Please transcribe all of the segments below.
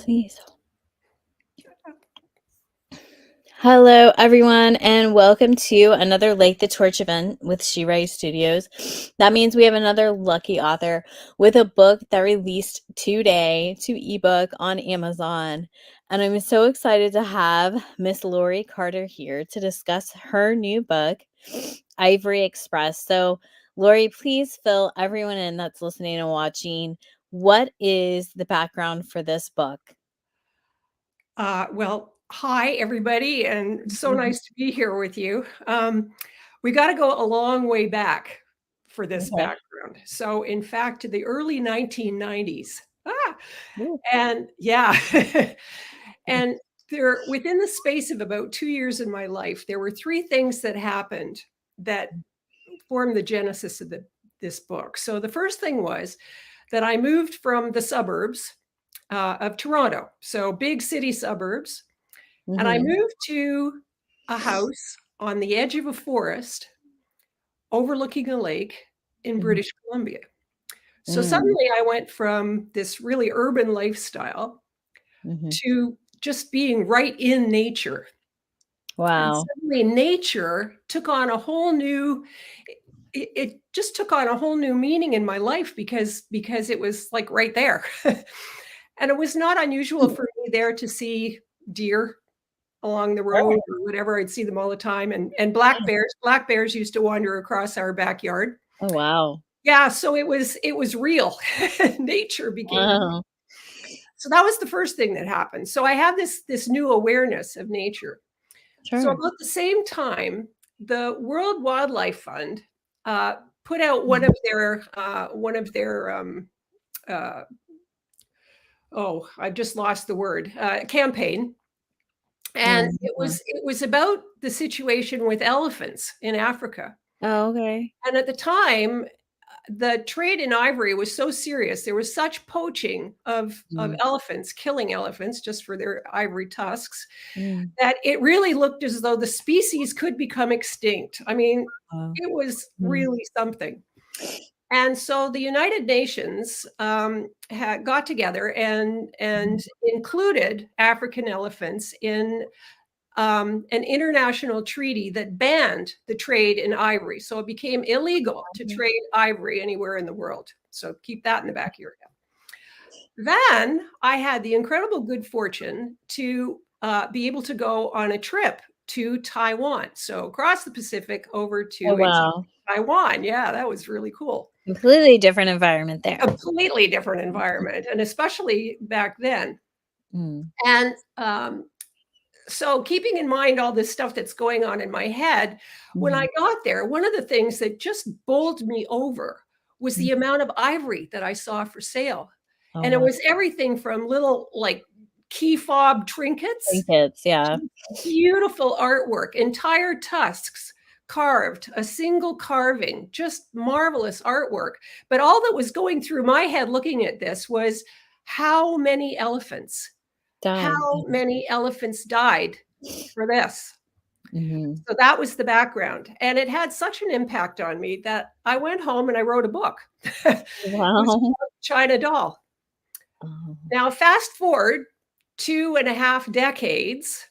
Please. Hello, everyone, and welcome to another Light the Torch event with She Writes Studios. That means we have another lucky author with a book that released today to ebook on Amazon. And I'm so excited to have Miss Laurie Carter here to discuss her new book, Ivory Express. So, Laurie, please fill everyone in that's listening and watching. What is the background for this book? Well, hi, everybody, and so nice to be here with you. We got to go a long way back for this Okay. background. So, in fact, the early 1990s. Ooh. And yeah, and within the space of about 2 years in my life, there were three things that happened that formed the genesis of this book. So, the first thing was that I moved from the suburbs of Toronto, so big city suburbs. And I moved to a house on the edge of a forest overlooking a lake in British Columbia. So suddenly I went from this really urban lifestyle to just being right in nature. And Wow. suddenly nature took on a whole new it just took on a whole new meaning in my life because it was like right there. And it was not unusual for me there to see deer along the road or whatever. I'd see them all the time. And black bears. Black bears used to wander across our backyard. Oh, wow. Yeah, so it was real. Nature became real. Wow. So that was the first thing that happened. So I have this new awareness of nature. So Sure. about the same time, the World Wildlife Fund put out one of their I've just lost the word, campaign. And it was about the situation with elephants in Africa. Oh, okay. And at the time, the trade in ivory was so serious. There was such poaching of elephants, killing elephants just for their ivory tusks, that it really looked as though the species could become extinct. I mean, it was really something. And so the United Nations had got together and included African elephants in an international treaty that banned the trade in ivory. So it became illegal to trade ivory anywhere in the world. So keep that in the back of your head. Then I had the incredible good fortune to be able to go on a trip to Taiwan. So across the Pacific over Oh, to wow. Taiwan. Yeah, that was really cool. Completely different environment there. Completely different environment, and especially back then. And so keeping in mind all this stuff that's going on in my head, when I got there, one of the things that just bowled me over was the amount of ivory that I saw for sale. Oh, And it wow. was everything from little like key fob trinkets, Trinkets, yeah. beautiful artwork, entire tusks carved, a single carving, just marvelous artwork. But all that was going through my head looking at this was how many elephants Died. how many elephants died for this? Mm-hmm. So that was the background. And it had such an impact on me that I went home and I wrote a book. It was Wow. called China Doll. Oh. Now, fast forward 2.5 decades,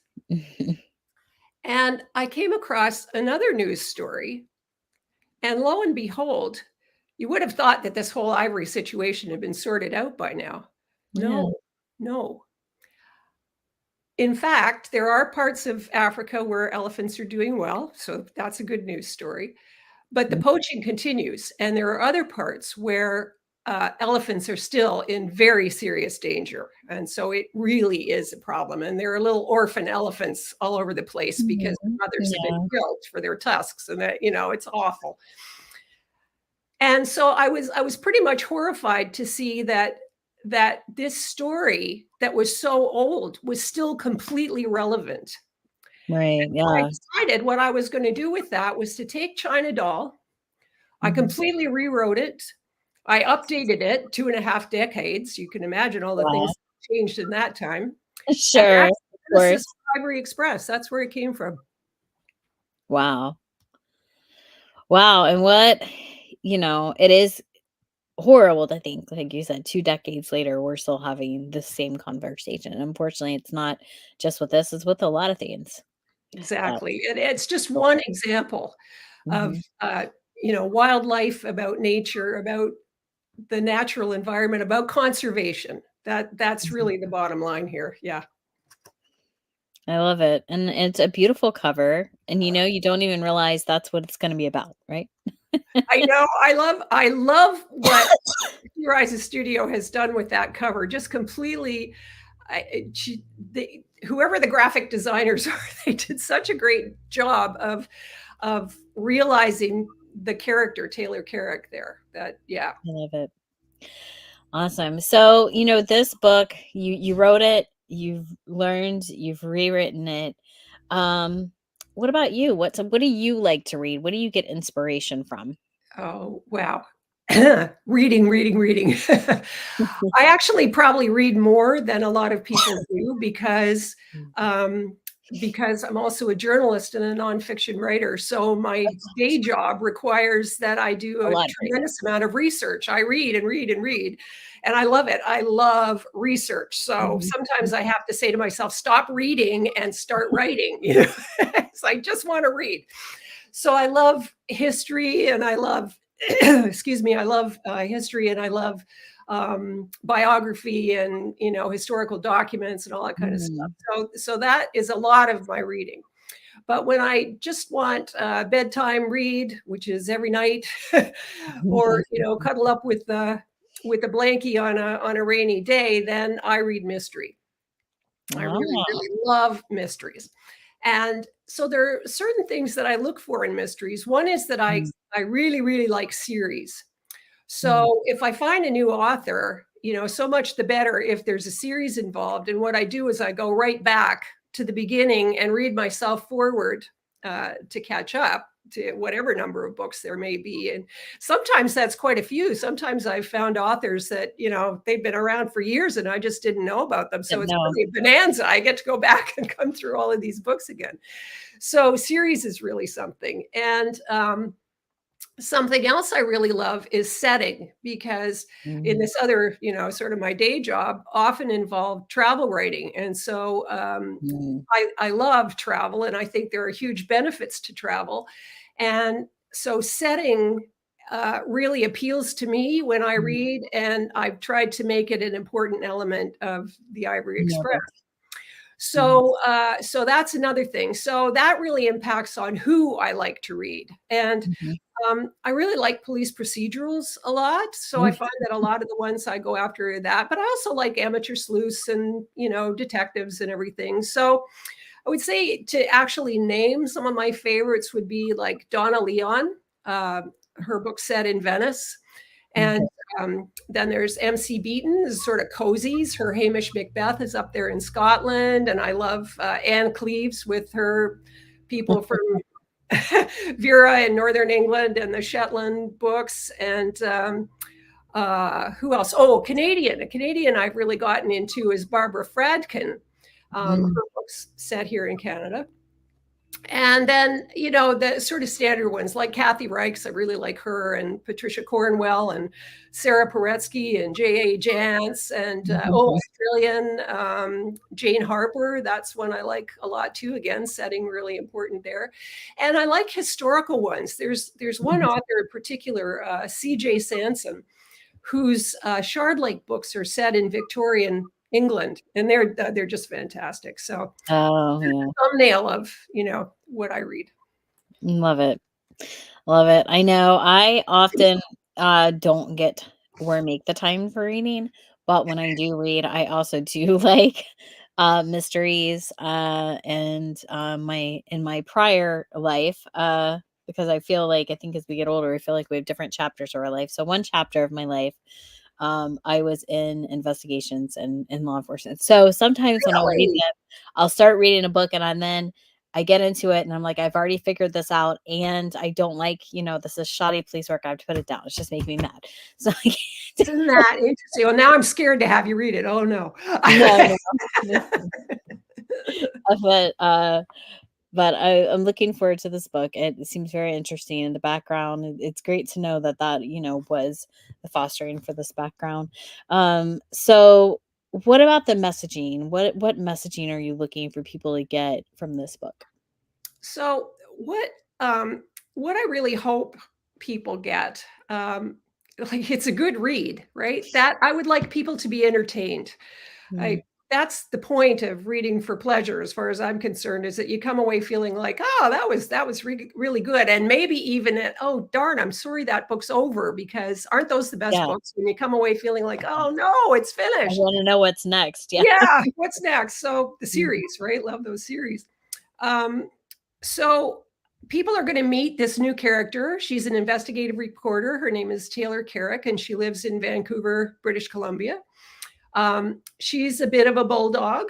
and I came across another news story. And lo and behold, you would have thought that this whole ivory situation had been sorted out by now. Yeah. No. In fact, there are parts of Africa where elephants are doing well, so that's a good news story. But the poaching continues, and there are other parts where elephants are still in very serious danger. And so it really is a problem. And there are little orphan elephants all over the place because mothers have been killed for their tusks, and that, it's awful. And so I was pretty much horrified to see that this story that was so old was still completely relevant. Right. So I Yeah. decided what I was going to do with that was to take China Doll. I completely rewrote it. I updated it 2.5 decades. You can imagine all the things Wow. that changed in that time. And Sure. that's Of the genesis course. of Ivory Express. That's where it came from. Wow. Wow. And what, it is horrible to think, like you said, 2 decades later, we're still having the same conversation. Unfortunately, it's not just with this, it's with a lot of things that Exactly, and it's just go one on. example of, Mhm, wildlife, about nature, about the natural environment, about conservation. That's mhm. really the bottom line here, yeah. I love it, and it's a beautiful cover, and, you don't even realize that's what it's gonna be about, right? I know, I love what Your Eyes Studio has done with that cover, just completely I it she they whoever the graphic designers are, they did such a great job of realizing the character Taylor Kerrick there, that yeah. I love it. Awesome. So, this book, you wrote it, you've learned, you've rewritten it. Um, what about you? What do you like to read? What do you get inspiration from? Oh, wow. Reading, reading, reading. I actually probably read more than a lot of people do Mm. because I'm also a journalist and a nonfiction writer. So my day job requires that I do A a lot of reading. tremendous amount of research. I read and read and read, and I love it. I love research. So Mhm. sometimes I have to say to myself, stop reading and start writing. So I just want to read. So I love history and I love, excuse me, I love history and I love biography and historical documents and all that kind of stuff. Mhm. So that is a lot of my reading. But when I just want a bedtime read, which is every night, or cuddle up with a blankie on a rainy day, then I read mystery. I really, Ah. really love mysteries. And so there are certain things that I look for in mysteries. One is that I Mm, I really, really like series. mm. So if I find a new author, so much the better if there's a series involved. And what I do is I go right back to the beginning and read myself forward to catch up to whatever number of books there may be. And sometimes that's quite a few. Sometimes I've found authors that, they've been around for years and I just didn't know about them. So Didn't it's know. really a bonanza. I get to go back and come through all of these books again. So series is really something. And something else I really love is setting because in Mhm. this other, sort of my day job often involved travel writing. And so Mm. I love travel and I think there are huge benefits to travel. And so setting really appeals to me when I Mm. read, and I've tried to make it an important element of the Ivory Love Express. it. Mhm. So that's another thing. So that really impacts on who I like to read. And Mhm. I really like police procedurals a lot, so I Mm. find that a lot of the ones I go after are that, but I also like amateur sleuths and, detectives and everything. So I would say to actually name some of my favorites would be like Donna Leon, her book set in Venice. And Okay. then there's MC Beaton, is sort of cozies. Her Hamish Macbeth is up there in Scotland. And I love Anne Cleves with her people from Vera in Northern England and the Shetland books. And who else? Oh, Canadian. A Canadian I've really gotten into is Barbara Fradkin. Mm. Her books set here in Canada. And then, the sort of standard ones like Kathy Reichs, I really like her, and Patricia Cornwell, and Sarah Paretsky, and J.A. Jance, and Mhm. Australian, Jane Harper. That's one I like a lot too. Again, setting really important there. And I like historical ones. There's one Mhm. author in particular, C.J. Sansom, whose Shard Lake books are set in Victorian England, and they're just fantastic. So Oh, yeah. thumbnail of what I read. Love it. Love it. I know I often, don't get or make the time for reading, but when I do read, I also do like, mysteries, and, in my prior life, because I think as we get older, I feel like we have different chapters of our life. So one chapter of my life, I was in investigations and in law enforcement. So sometimes when I'll read Really? them, I'll start reading a book and then I get into it and I'm like, I've already figured this out and I don't like, this is shoddy police work. I have to put it down. It's just making me mad. So I can't. Isn't that interesting? Well, now I'm scared to have you read it. Oh, no. No, no. But But I'm looking forward to this book. It seems very interesting in the background. It's great to know that was the fostering for this background. So what about the messaging? What messaging are you looking for people to get from this book? So um, what I really hope people get, like it's a good read, right? That I would like people to be entertained. Mm, I That's the point of reading for pleasure, as far as I'm concerned, is that you come away feeling like, oh, that was really good, and maybe even at, oh darn, I'm sorry that book's over, because aren't those the best yeah, books when you come away feeling like, oh no, it's I finished? want to know what's next. Yeah. Yeah, what's next? So the Mm, series, right? Love those series. Um, so people are going to meet this new character. She's an investigative reporter. Her name is Taylor Kerrick, and she lives in Vancouver, British Columbia. She's a bit of a bulldog,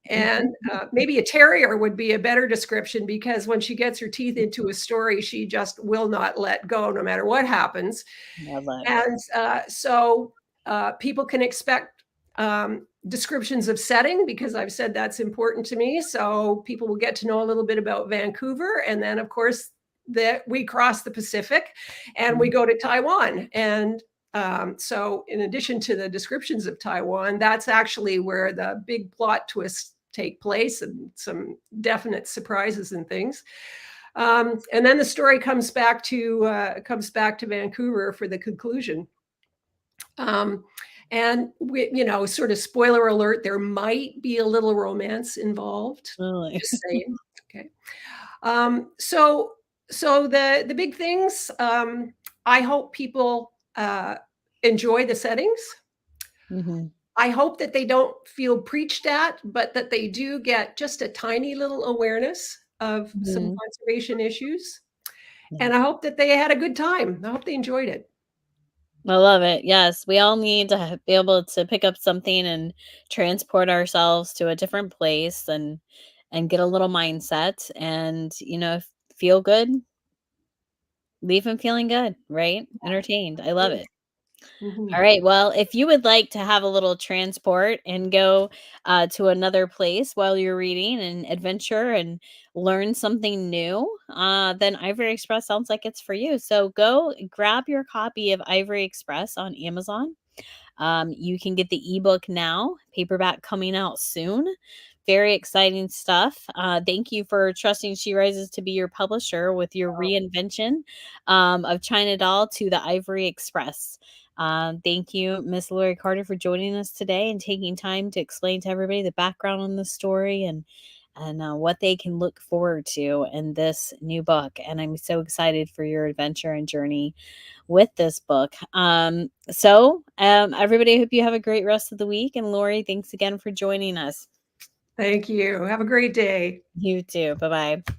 and mhm. maybe a terrier would be a better description, because when she gets her teeth into a story, she just will not let go no matter what happens. I love it. And people can expect descriptions of setting, because I've said that's important to me. So people will get to know a little bit about Vancouver. And then, of course, that we cross the Pacific and we Mm, go to Taiwan. And so, in addition to the descriptions of Taiwan, that's actually where the big plot twists take place, and some definite surprises and things. And then the story comes back to Vancouver for the conclusion. Um, and sort of spoiler alert, there might be a little romance involved. really. Just saying. Okay. So the big things. I hope people enjoy the settings. Mhm, I hope that they don't feel preached at, but that they do get just a tiny little awareness of some mhm. conservation issues. Yeah. And I hope that they had a good time. I hope they enjoyed it. I love it. Yes, we all need to be able to pick up something and transport ourselves to a different place and get a little mindset and feel good, leave them feeling good, right? Entertained. I love it. All Mhm. right. Well, if you would like to have a little transport and go to another place while you're reading and adventure and learn something new, then Ivory Express sounds like it's for you. So go grab your copy of Ivory Express on Amazon. You can get the ebook now, paperback coming out soon. Very exciting stuff. Thank you for trusting She Rises to be your publisher with your reinvention of China Doll to the Ivory Express. Thank you, Miss Laurie Carter, for joining us today and taking time to explain to everybody the background on the story and what they can look forward to in this new book. And I'm so excited for your adventure and journey with this book. Everybody, I hope you have a great rest of the week. And Laurie, thanks again for joining us. Thank you. Have a great day. You too. Bye bye.